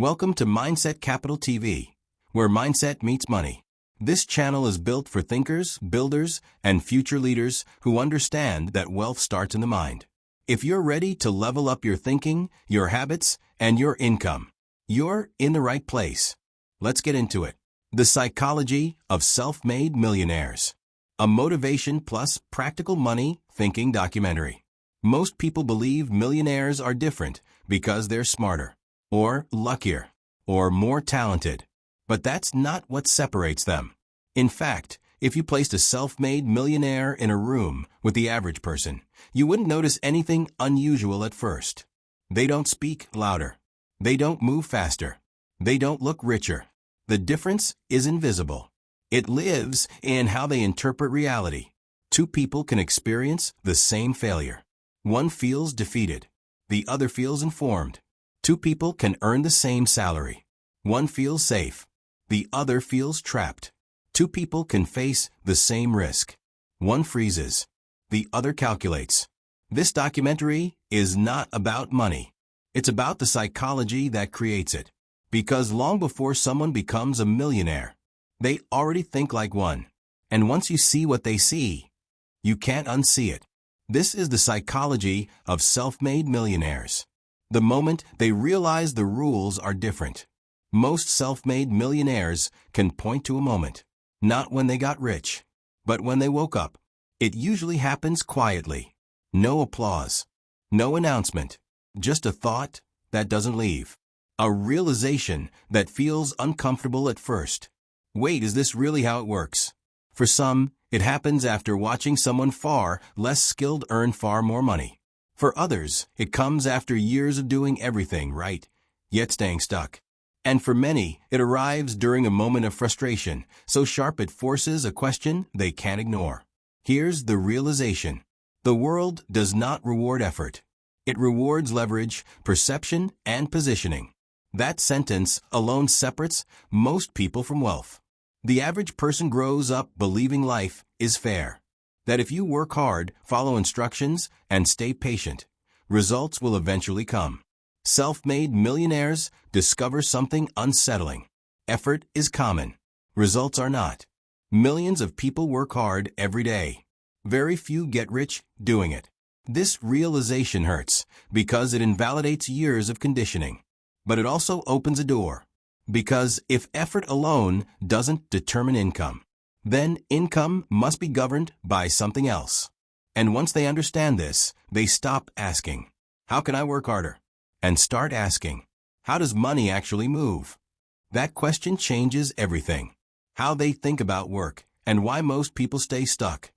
Welcome to Mindset Capital TV, where mindset meets money. This channel is built for thinkers, builders, and future leaders who understand that wealth starts in the mind. If you're ready to level up your thinking, your habits, and your income, you're in the right place. Let's get into it. The Psychology of Self-Made Millionaires. A motivation plus practical money thinking documentary. Most people believe millionaires are different because they're smarter, or luckier, or more talented. But that's not what separates them. In fact, if you placed a self-made millionaire in a room with the average person, you wouldn't notice anything unusual at first. They don't speak louder. They don't move faster. They don't look richer. The difference is invisible. It lives in how they interpret reality. Two people can experience the same failure. One feels defeated. The other feels informed. Two people can earn the same salary. One feels safe. The other feels trapped. Two people can face the same risk. One freezes. The other calculates. This documentary is not about money. It's about the psychology that creates it. Because long before someone becomes a millionaire, they already think like one. And once you see what they see, you can't unsee it. This is the psychology of self-made millionaires. The moment they realize the rules are different. Most self-made millionaires can point to a moment, not when they got rich, but when they woke up. It usually happens quietly. No applause, no announcement, just a thought that doesn't leave. A realization that feels uncomfortable at first. Wait, is this really how it works? For some, it happens after watching someone far less skilled earn far more money. For others, it comes after years of doing everything right, yet staying stuck. And for many, it arrives during a moment of frustration, so sharp it forces a question they can't ignore. Here's the realization. The world does not reward effort. It rewards leverage, perception, and positioning. That sentence alone separates most people from wealth. The average person grows up believing life is fair. That if you work hard, follow instructions, and stay patient, results will eventually come. Self-made millionaires discover something unsettling. Effort is common. Results are not. Millions of people work hard every day. Very few get rich doing it. This realization hurts because it invalidates years of conditioning. But it also opens a door. Because if effort alone doesn't determine income, then income must be governed by something else. And once they understand this, they stop asking, "How can I work harder?" and start asking, "How does money actually move?" That question changes everything. How they think about work and why most people stay stuck.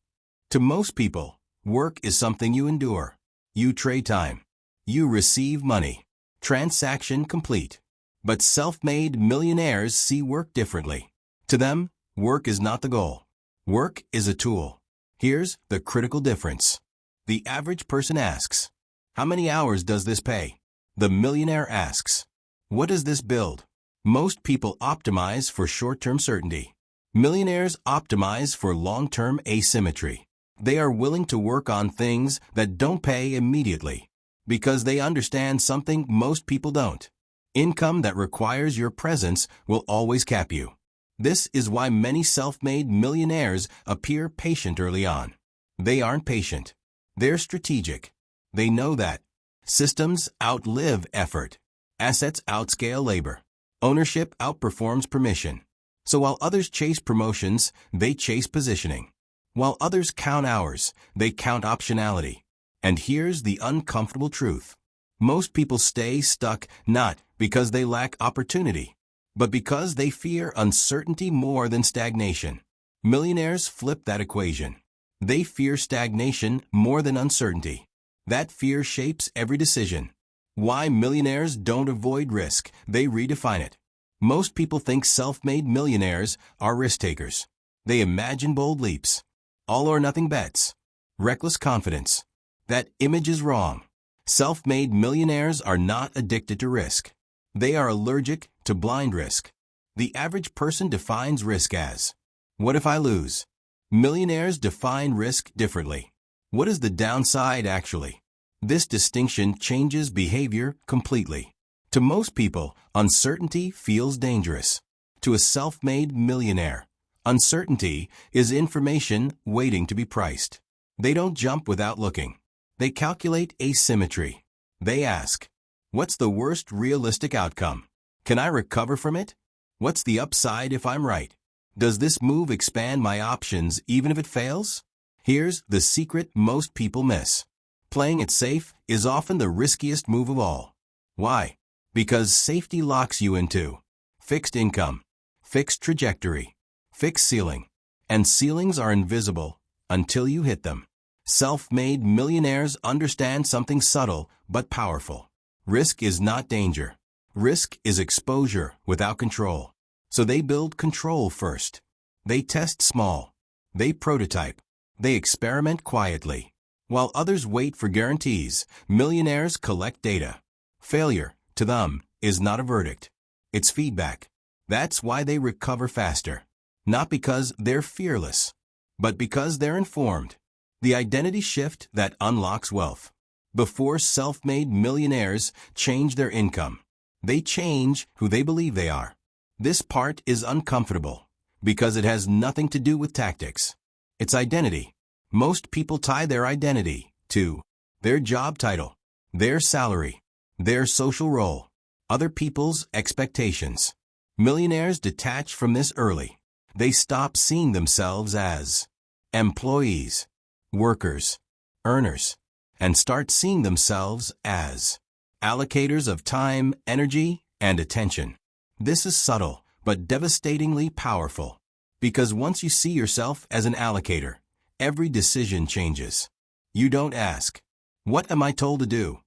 To most people, work is something you endure. You trade time. You receive money. Transaction complete. But self-made millionaires see work differently. To them, work is not the goal. Work is a tool. Here's the critical difference. The average person asks, "How many hours does this pay?" The millionaire asks, "What does this build?" Most people optimize for short-term certainty. Millionaires optimize for long-term asymmetry. They are willing to work on things that don't pay immediately because they understand something most people don't. Income that requires your presence will always cap you. This is why many self-made millionaires appear patient early on. They aren't patient. They're strategic. They know that systems outlive effort. Assets outscale labor. Ownership outperforms permission. So while others chase promotions, they chase positioning. While others count hours, they count optionality. And here's the uncomfortable truth. Most people stay stuck not because they lack opportunity, but because they fear uncertainty more than stagnation. Millionaires flip that equation. They fear stagnation more than uncertainty. That fear shapes every decision. Why millionaires don't avoid risk, they redefine it. Most people think self-made millionaires are risk takers. They imagine bold leaps, all or nothing bets, reckless confidence. That image is wrong. Self-made millionaires are not addicted to risk. They are allergic to blind risk. The average person defines risk as, "What if I lose?" Millionaires define risk differently. What is the downside actually? This distinction changes behavior completely. To most people, uncertainty feels dangerous. To a self-made millionaire, uncertainty is information waiting to be priced. They don't jump without looking. They calculate asymmetry. They ask, what's the worst realistic outcome? Can I recover from it? What's the upside if I'm right? Does this move expand my options even if it fails? Here's the secret most people miss. Playing it safe is often the riskiest move of all. Why? Because safety locks you into fixed income, fixed trajectory, fixed ceiling. And ceilings are invisible until you hit them. Self-made millionaires understand something subtle but powerful. Risk is not danger. Risk is exposure without control. So they build control first. They test small. They prototype. They experiment quietly. While others wait for guarantees, millionaires collect data. Failure, to them, is not a verdict. It's feedback. That's why they recover faster. Not because they're fearless, but because they're informed. The identity shift that unlocks wealth. Before self-made millionaires change their income, they change who they believe they are. This part is uncomfortable because it has nothing to do with tactics. It's identity. Most people tie their identity to their job title, their salary, their social role, other people's expectations. Millionaires detach from this early. They stop seeing themselves as employees, workers, earners, and start seeing themselves as allocators of time, energy, and attention. This is subtle, but devastatingly powerful. Because once you see yourself as an allocator, every decision changes. You don't ask, what am I told to do?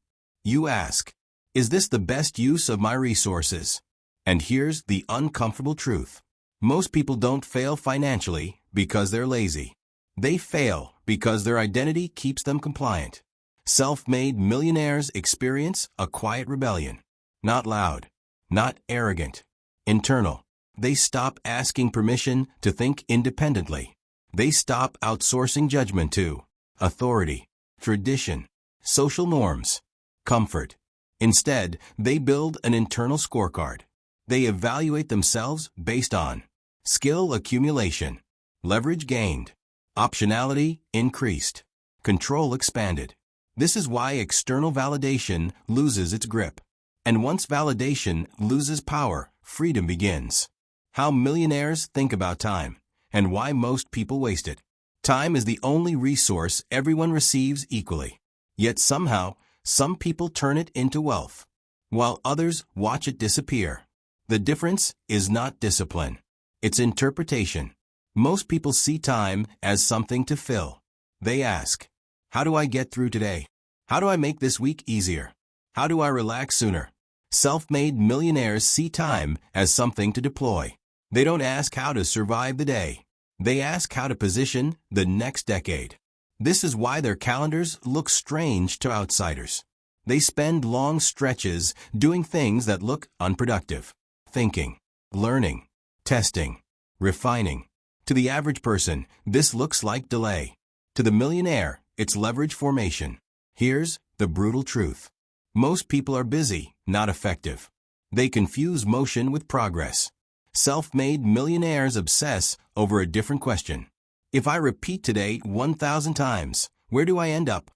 You ask, is this the best use of my resources? And here's the uncomfortable truth. Most people don't fail financially because they're lazy. They fail because their identity keeps them compliant. Self-made millionaires experience a quiet rebellion. Not loud, not arrogant, internal. They stop asking permission to think independently. They stop outsourcing judgment to authority, tradition, social norms, comfort. Instead, they build an internal scorecard. They evaluate themselves based on skill accumulation, leverage gained, optionality increased, control expanded. This is why external validation loses its grip. And once validation loses power, freedom begins. How millionaires think about time, and why most people waste it. Time is the only resource everyone receives equally. Yet somehow, some people turn it into wealth, while others watch it disappear. The difference is not discipline. It's interpretation. Most people see time as something to fill. They ask, how do I get through today? How do I make this week easier? How do I relax sooner? Self-made millionaires see time as something to deploy. They don't ask how to survive the day. They ask how to position the next decade. This is why their calendars look strange to outsiders. They spend long stretches doing things that look unproductive. Thinking, learning, testing, refining. To the average person, this looks like delay. To the millionaire, it's leverage formation. Here's the brutal truth. Most people are busy, not effective. They confuse motion with progress. Self-made millionaires obsess over a different question. If I repeat today 1,000 times, where do I end up?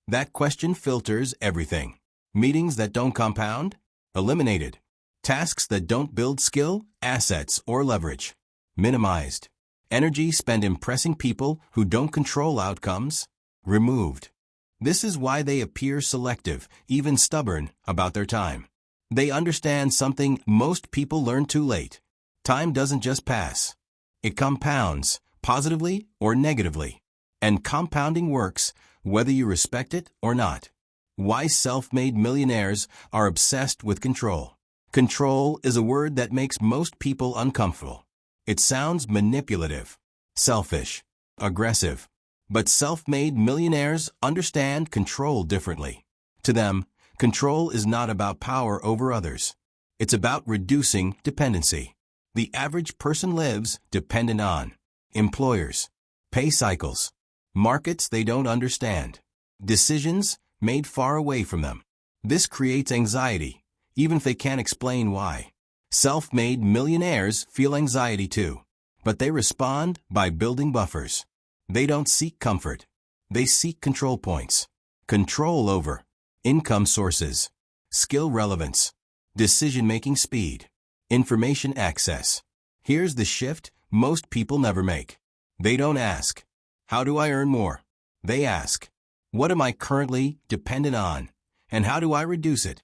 That question filters everything. Meetings that don't compound? Eliminated. Tasks that don't build skill, assets, or leverage? Minimized. Energy spent impressing people who don't control outcomes? Removed. This is why they appear selective, even stubborn, about their time. They understand something most people learn too late. Time doesn't just pass. It compounds, positively or negatively. And compounding works, whether you respect it or not. Why self-made millionaires are obsessed with control. Control is a word that makes most people uncomfortable. It sounds manipulative, selfish, aggressive. But self-made millionaires understand control differently. To them, control is not about power over others. It's about reducing dependency. The average person lives dependent on employers, pay cycles, markets they don't understand, decisions made far away from them. This creates anxiety, even if they can't explain why. Self-made millionaires feel anxiety too, but they respond by building buffers. They don't seek comfort. They seek control points. Control over income sources, skill relevance, decision-making speed, information access. Here's the shift most people never make. They don't ask, "How do I earn more?" They ask, "What am I currently dependent on, and how do I reduce it?"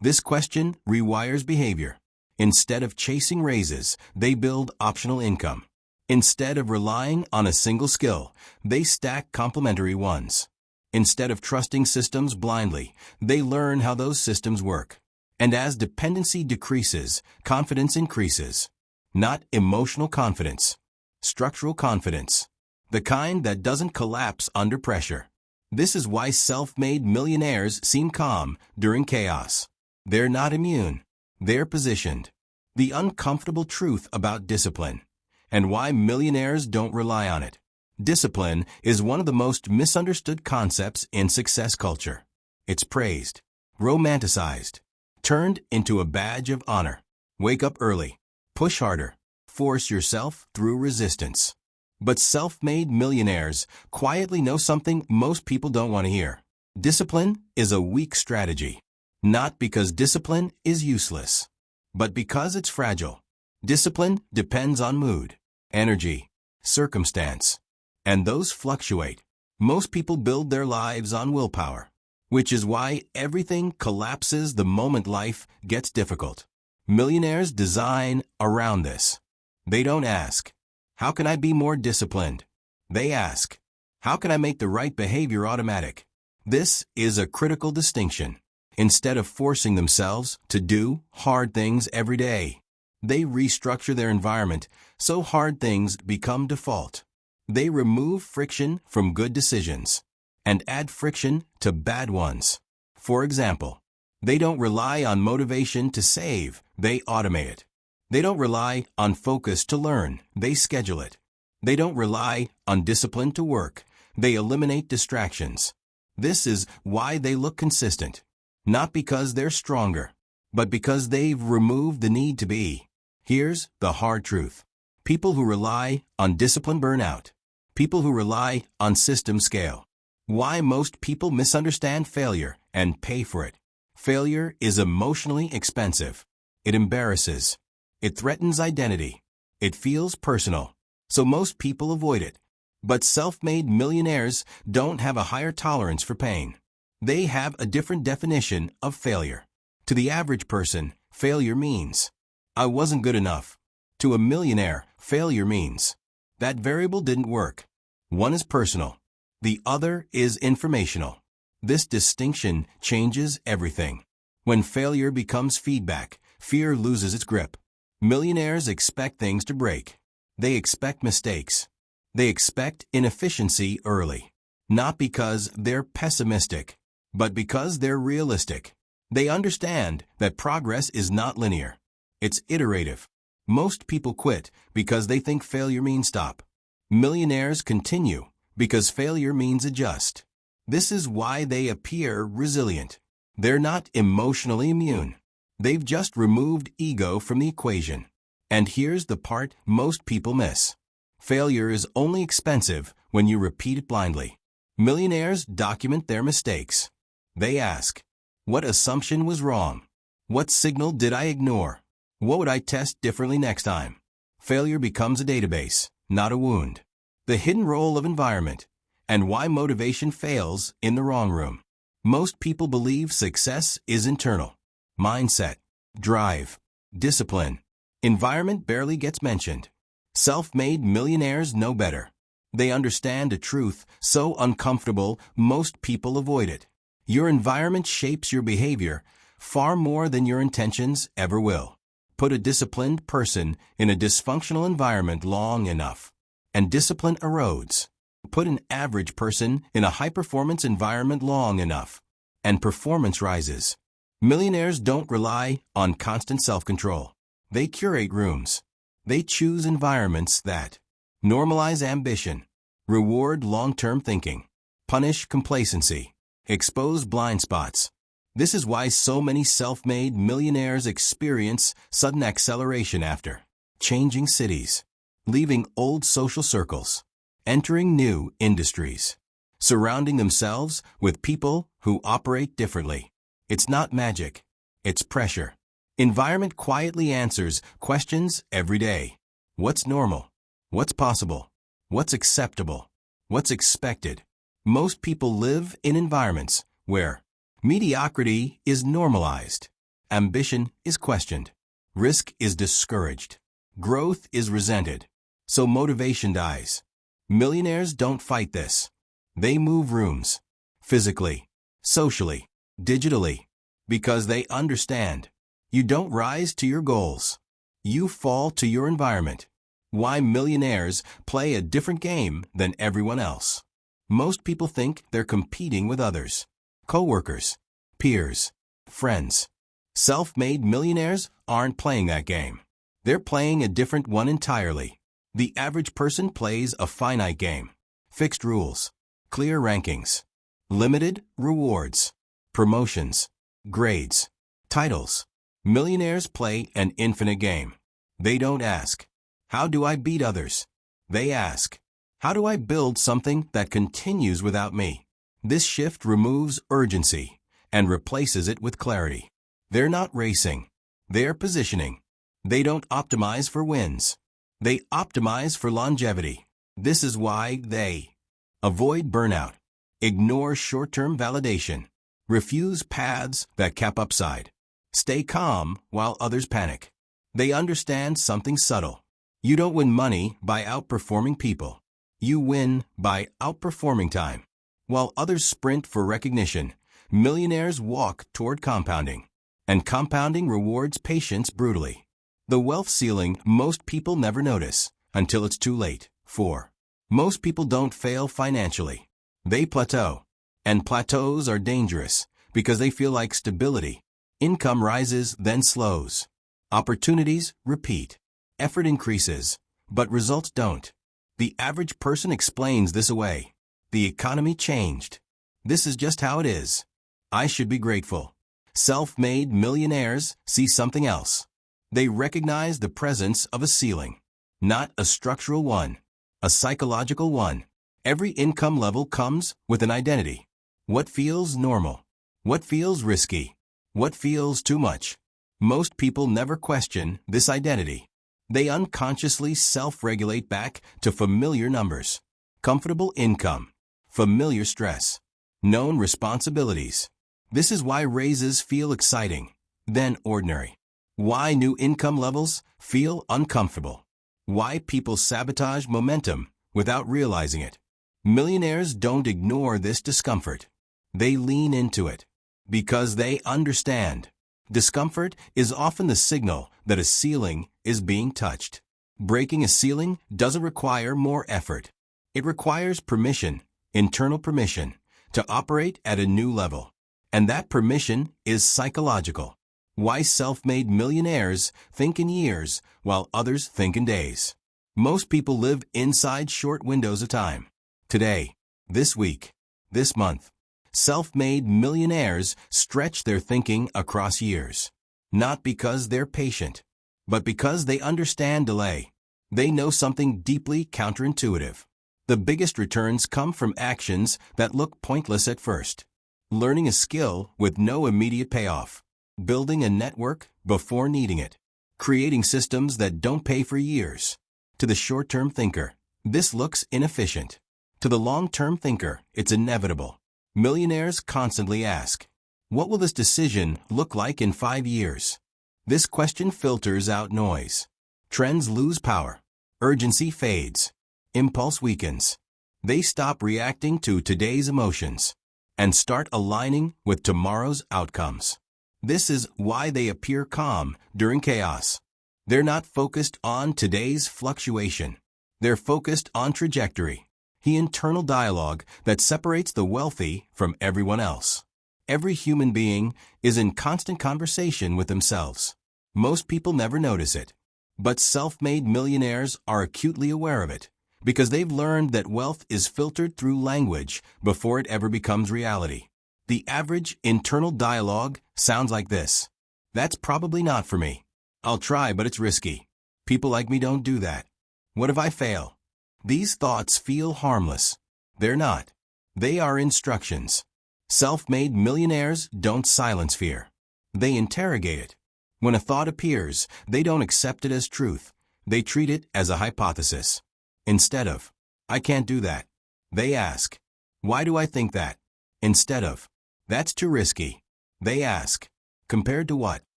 This question rewires behavior. Instead of chasing raises, they build optional income. Instead of relying on a single skill, they stack complementary ones. Instead of trusting systems blindly, they learn how those systems work. And as dependency decreases, confidence increases. Not emotional confidence, structural confidence. The kind that doesn't collapse under pressure. This is why self-made millionaires seem calm during chaos. They're not immune. They're positioned. The uncomfortable truth about discipline, and why millionaires don't rely on it. Discipline is one of the most misunderstood concepts in success culture. It's praised, romanticized, turned into a badge of honor. Wake up early, push harder, force yourself through resistance. But self-made millionaires quietly know something most people don't want to hear. Discipline is a weak strategy. Not because discipline is useless, but because it's fragile. Discipline depends on mood, energy, circumstance, and those fluctuate. Most people build their lives on willpower, which is why everything collapses the moment life gets difficult. Millionaires design around this. They don't ask, "How can I be more disciplined?" They ask, "How can I make the right behavior automatic?" This is a critical distinction. Instead of forcing themselves to do hard things every day, they restructure their environment so hard things become default. They remove friction from good decisions and add friction to bad ones. For example, they don't rely on motivation to save, they automate it. They don't rely on focus to learn, they schedule it. They don't rely on discipline to work, they eliminate distractions. This is why they look consistent. Not because they're stronger, but because they've removed the need to be. Here's the hard truth. People who rely on discipline burn out. People who rely on system scale. Why most people misunderstand failure and pay for it. Failure is emotionally expensive. It embarrasses. It threatens identity. It feels personal. So most people avoid it. But self-made millionaires don't have a higher tolerance for pain. They have a different definition of failure. To the average person, failure means, "I wasn't good enough." To a millionaire, failure means, "That variable didn't work." One is personal. The other is informational. This distinction changes everything. When failure becomes feedback, fear loses its grip. Millionaires expect things to break. They expect mistakes. They expect inefficiency early. Not because they're pessimistic, but because they're realistic. They understand that progress is not linear. It's iterative. Most people quit because they think failure means stop. Millionaires continue because failure means adjust. This is why they appear resilient. They're not emotionally immune. They've just removed ego from the equation. And here's the part most people miss. Failure is only expensive when you repeat it blindly. Millionaires document their mistakes. They ask, "What assumption was wrong? What signal did I ignore? What would I test differently next time?" Failure becomes a database, not a wound. The hidden role of environment, and why motivation fails in the wrong room. Most people believe success is internal. Mindset, drive, discipline. Environment barely gets mentioned. Self-made millionaires know better. They understand a truth so uncomfortable most people avoid it. Your environment shapes your behavior far more than your intentions ever will. Put a disciplined person in a dysfunctional environment long enough, and discipline erodes. Put an average person in a high-performance environment long enough, and performance rises. Millionaires don't rely on constant self-control. They curate rooms. They choose environments that normalize ambition, reward long-term thinking, punish complacency, expose blind spots. This is why so many self-made millionaires experience sudden acceleration after changing cities, leaving old social circles, entering new industries, surrounding themselves with people who operate differently. It's not magic, it's pressure. Environment quietly answers questions every day. What's normal? What's possible? What's acceptable? What's expected? Most people live in environments where mediocrity is normalized, ambition is questioned, risk is discouraged, growth is resented, so motivation dies. Millionaires don't fight this. They move rooms, physically, socially, digitally, because they understand. You don't rise to your goals. You fall to your environment. Why millionaires play a different game than everyone else. Most people think they're competing with others, coworkers, peers, friends. Self-made millionaires aren't playing that game. They're playing a different one entirely. The average person plays a finite game. Fixed rules, clear rankings, limited rewards, promotions, grades, titles. Millionaires play an infinite game. They don't ask, how do I beat others? They ask, how do I build something that continues without me? This shift removes urgency and replaces it with clarity. They're not racing. They're positioning. They don't optimize for wins. They optimize for longevity. This is why they avoid burnout, ignore short-term validation, refuse paths that cap upside, stay calm while others panic. They understand something subtle. You don't win money by outperforming people. You win by outperforming time. While others sprint for recognition, millionaires walk toward compounding. And compounding rewards patience brutally. The wealth ceiling most people never notice until it's too late. 4. Most people don't fail financially. They plateau. And plateaus are dangerous because they feel like stability. Income rises, then slows. Opportunities repeat. Effort increases, but results don't. The average person explains this away. The economy changed. This is just how it is. I should be grateful. Self-made millionaires see something else. They recognize the presence of a ceiling, not a structural one, a psychological one. Every income level comes with an identity. What feels normal? What feels risky? What feels too much? Most people never question this identity. They unconsciously self-regulate back to familiar numbers. Comfortable income, familiar stress, known responsibilities. This is why raises feel exciting, then ordinary. Why new income levels feel uncomfortable. Why people sabotage momentum without realizing it. Millionaires don't ignore this discomfort. They lean into it because they understand. Discomfort is often the signal that a ceiling is being touched. Breaking a ceiling doesn't require more effort. It requires permission, internal permission, to operate at a new level. And that permission is psychological. Why self-made millionaires think in years while others think in days. Most people live inside short windows of time. Today, this week, this month. Self-made millionaires stretch their thinking across years. Not because they're patient, but because they understand delay. They know something deeply counterintuitive. The biggest returns come from actions that look pointless at first. Learning a skill with no immediate payoff. Building a network before needing it. Creating systems that don't pay for years. To the short-term thinker, this looks inefficient. To the long-term thinker, it's inevitable. Millionaires constantly ask, what will this decision look like in 5 years? This question filters out noise. Trends lose power. Urgency fades. Impulse weakens. They stop reacting to today's emotions and start aligning with tomorrow's outcomes. This is why they appear calm during chaos. They're not focused on today's fluctuation. They're focused on trajectory. The internal dialogue that separates the wealthy from everyone else. Every human being is in constant conversation with themselves. Most people never notice it. But self-made millionaires are acutely aware of it because they've learned that wealth is filtered through language before it ever becomes reality. The average internal dialogue sounds like this. That's probably not for me. I'll try, but it's risky. People like me don't do that. What if I fail? These thoughts feel harmless. They're not. They are instructions. Self-made millionaires don't silence fear. They interrogate it. When a thought appears, they don't accept it as truth. They treat it as a hypothesis. Instead of, I can't do that, they ask, why do I think that? Instead of, that's too risky, they ask, compared to what?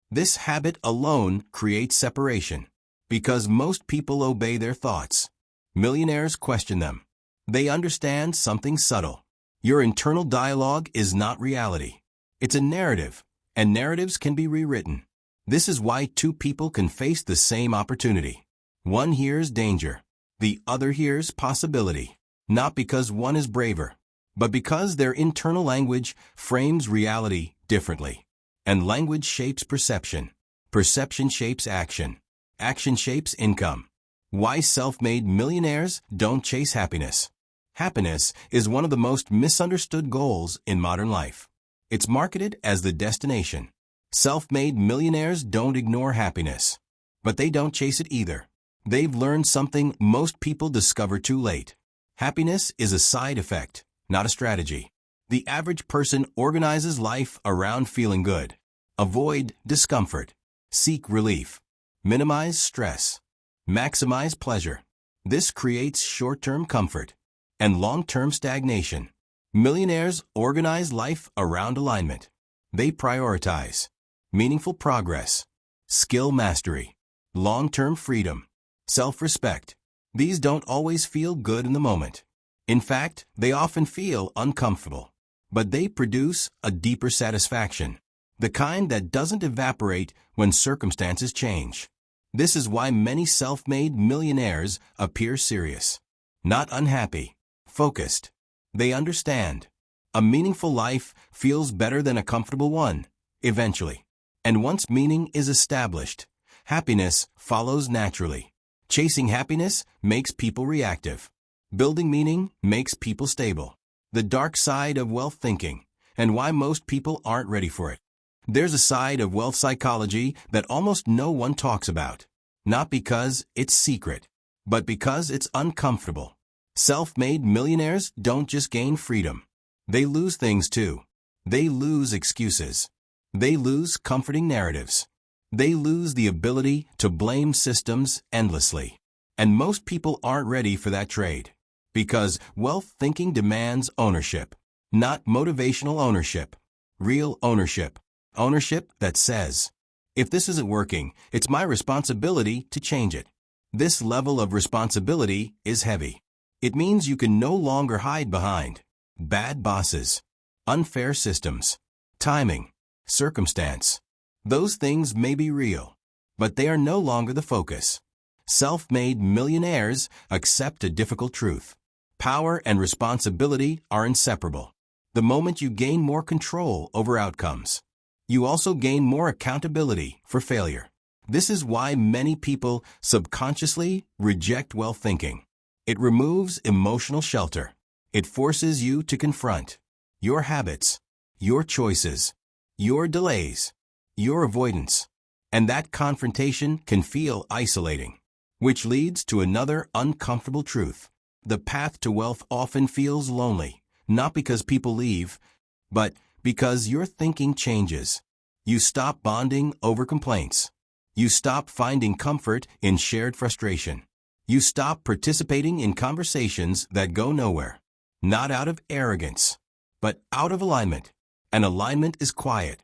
This habit alone creates separation. Because most people obey their thoughts. Millionaires question them. They understand something subtle. Your internal dialogue is not reality. It's a narrative, and narratives can be rewritten. This is why two people can face the same opportunity. One hears danger. The other hears possibility. Not because one is braver, but because their internal language frames reality differently. And language shapes perception. Perception shapes action. Action shapes income. Why self-made millionaires don't chase happiness. Happiness is one of the most misunderstood goals in modern life. It's marketed as the destination. Self-made millionaires don't ignore happiness. But they don't chase it either. They've learned something most people discover too late. Happiness is a side effect, not a strategy. The average person organizes life around feeling good. Avoid discomfort. Seek relief. Minimize stress. Maximize pleasure. This creates short-term comfort and long-term stagnation. Millionaires organize life around alignment. They prioritize meaningful progress, skill mastery, long-term freedom, self-respect. These don't always feel good in the moment. In fact, they often feel uncomfortable. But they produce a deeper satisfaction, the kind that doesn't evaporate when circumstances change. This is why many self-made millionaires appear serious, not unhappy, focused. They understand. A meaningful life feels better than a comfortable one, eventually. And once meaning is established, happiness follows naturally. Chasing happiness makes people reactive. Building meaning makes people stable. The dark side of wealth thinking, and why most people aren't ready for it. There's a side of wealth psychology that almost no one talks about. Not because it's secret, but because it's uncomfortable. Self-made millionaires don't just gain freedom. They lose things too. They lose excuses. They lose comforting narratives. They lose the ability to blame systems endlessly. And most people aren't ready for that trade. Because wealth thinking demands ownership. Not motivational ownership. Real ownership. Ownership that says, if this isn't working, it's my responsibility to change it. This level of responsibility is heavy. It means you can no longer hide behind bad bosses, unfair systems, timing, circumstance. Those things may be real, but they are no longer the focus. Self-made millionaires accept a difficult truth. Power and responsibility are inseparable. The moment you gain more control over outcomes, you also gain more accountability for failure. This is why many people subconsciously reject wealth thinking. It removes emotional shelter. It forces you to confront your habits, your choices, your delays, your avoidance. And that confrontation can feel isolating, which leads to another uncomfortable truth. The path to wealth often feels lonely, not because people leave, but because your thinking changes. You stop bonding over complaints. You stop finding comfort in shared frustration. You stop participating in conversations that go nowhere. Not out of arrogance, but out of alignment. And alignment is quiet.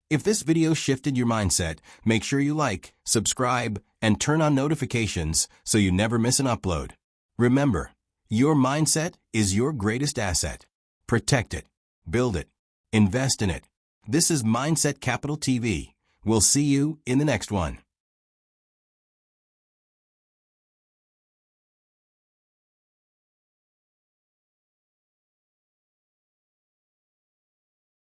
If this video shifted your mindset, make sure you like, subscribe, and turn on notifications so you never miss an upload. Remember, your mindset is your greatest asset. Protect it. Build it. Invest in it. This is Mindset Capital TV. We'll see you in the next one.